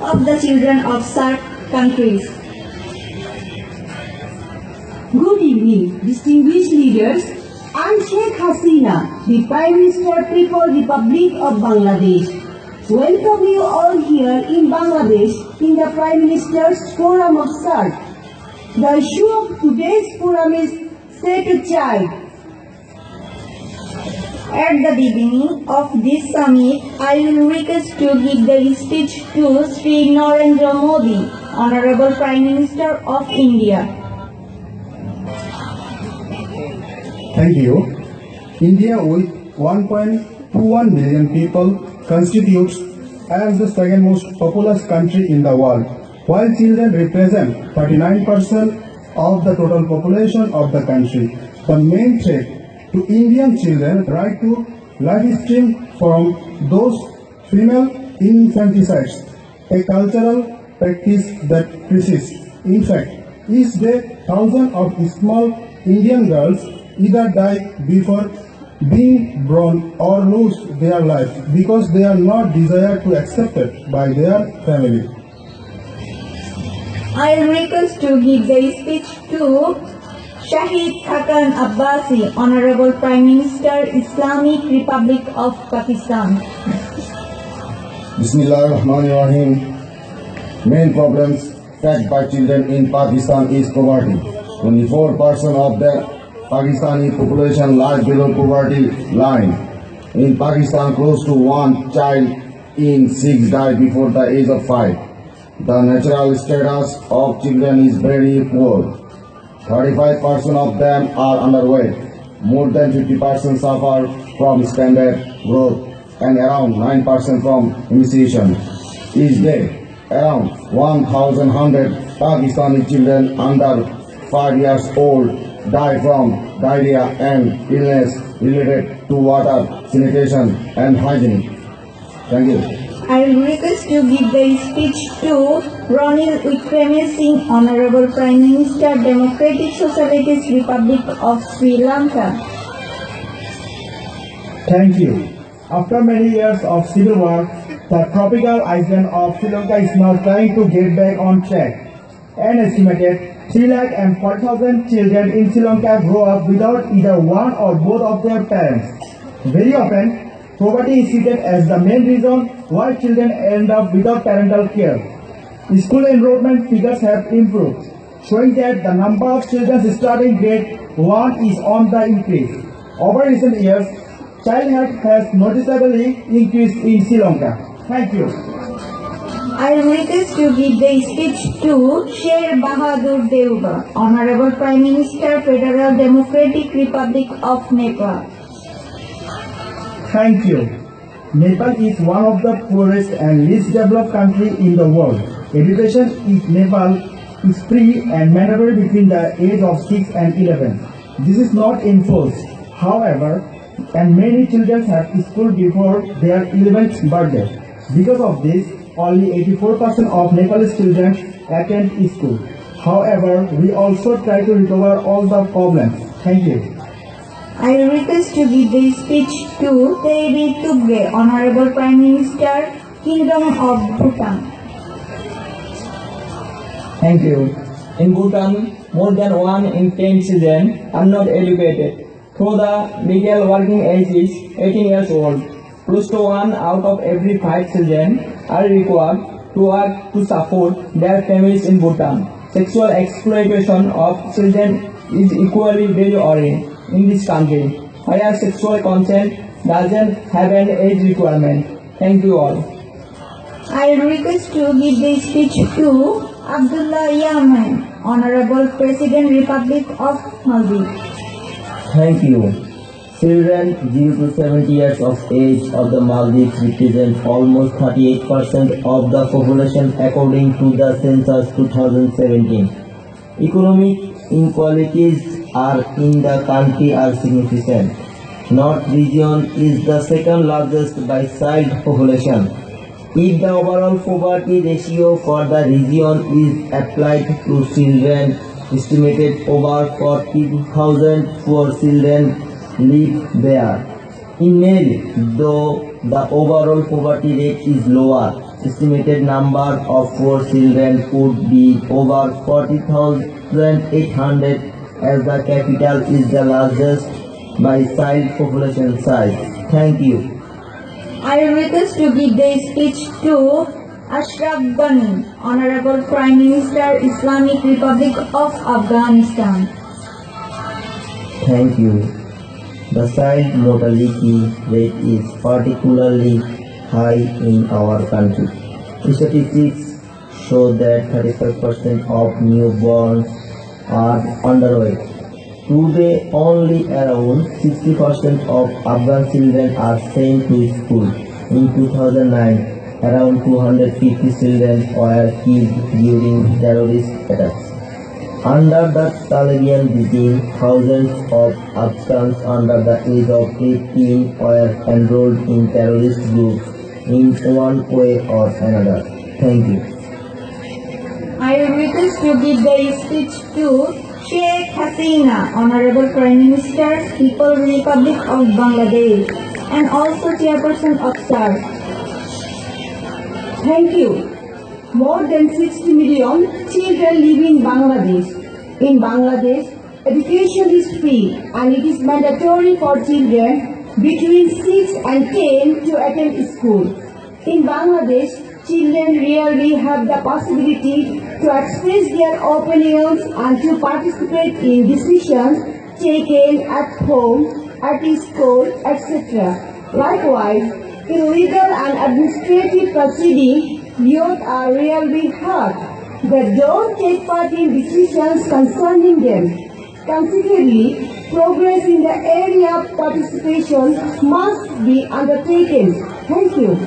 of the children of SAARC countries. Good evening, distinguished leaders. I am Sheikh Hasina, the Prime Minister, People's Republic of Bangladesh. Welcome you all here in Bangladesh in the Prime Minister's Forum of SAARC. The issue of today's forum is Say to Child. At the beginning of this summit, I will request to give the speech to Sri Narendra Modi, Honorable Prime Minister of India. Thank you. India with 1.21 million people constitutes as the second most populous country in the world, while children represent 39% of the total population of the country. The main threat to Indian children right to life stream from those female infanticides, a cultural practice that persists. In fact, each day thousands of small Indian girls either die before being born or lose their life because they are not desired to accepted by their family. I request to give the speech to Shahid Khakan Abbasi, Honorable Prime Minister, Islamic Republic of Pakistan. Bismillahirrahmanirrahim. Main problems faced by children in Pakistan is poverty. 24% of the Pakistani population lies below poverty line. In Pakistan, close to one child in 6 die before the age of 5. The natural status of children is very poor. 35% of them are underweight. More than 50% suffer from standard growth and around 9% from emaciation. Each day, around 1,100 Pakistani children under 5 years old die from diarrhea and illness related to water, sanitation and hygiene. Thank you. I request to give the speech to Ranil Wickremesinghe, Honorable Prime Minister, Democratic Socialist Republic of Sri Lanka. Thank you. After many years of civil war, the tropical island of Sri Lanka is now trying to get back on track. An estimated 340,000 children in Sri Lanka grow up without either one or both of their parents. Very often, poverty is cited as the main reason why children end up without parental care. School enrollment figures have improved, showing that the number of children starting grade 1 is on the increase. Over recent years, child health has noticeably increased in Sri Lanka. Thank you. I request to give the speech to Sher Bahadur Deuba, Honorable Prime Minister, Federal Democratic Republic of Nepal. Thank you. Nepal is one of the poorest and least developed countries in the world. Education in Nepal is free and mandatory between the age of 6 and 11. This is not enforced, however, and many children have school before their 11th birthday. Because of this, only 84% of Nepalese children attend school. However, we also try to recover all the problems. Thank you. I request to give the speech to Devi Tugge, Honorable Prime Minister, Kingdom of Bhutan. Thank you. In Bhutan, more than 1 in 10 children are not educated. Though the legal working age is 18 years old, close to 1 out of every 5 children are required to work to support their families in Bhutan. Sexual exploitation of children is equally very worrying in this country, where sexual consent doesn't have an age requirement. Thank you all. I request to give the speech to Abdullah Yaman, Honorable President, Republic of Maldives. Thank you. Children 0 to 70 years of age of the Maldives represent almost 38% of the population according to the census 2017. Economic inequalities in the country are significant. North region is the second largest by child population. If the overall poverty ratio for the region is applied to children, estimated over 40,000 poor children live there. In Mali, though the overall poverty rate is lower, estimated number of poor children could be over 40,800 as the capital is the largest by child population size. Thank you. I request to give the speech to Ashraf Ghani, Honorable Prime Minister, Islamic Republic of Afghanistan. Thank you. The child mortality rate is particularly high in our country. Statistics show that 35% of newborns are underweight. Today, only around 60% of Afghan children are sent to school. In 2009, around 250 children were killed during terrorist attacks. Under the Taliban regime, thousands of Afghans under the age of 18 were enrolled in terrorist groups in one way or another. Thank you. I request to give the speech to Sheikh Hasina, Honorable Prime Minister, People's Republic of Bangladesh, and also Chairperson of SAR. Thank you. More than 60 million children live in Bangladesh. In Bangladesh, education is free and it is mandatory for children between 6 and 10 to attend school. In Bangladesh, children rarely have the possibility to express their opinions and to participate in decisions taken at home, at school, etc. Likewise, in legal and administrative proceedings, youth are rarely heard. They don't take part in decisions concerning them. Consequently, progress in the area of participation must be undertaken. Thank you.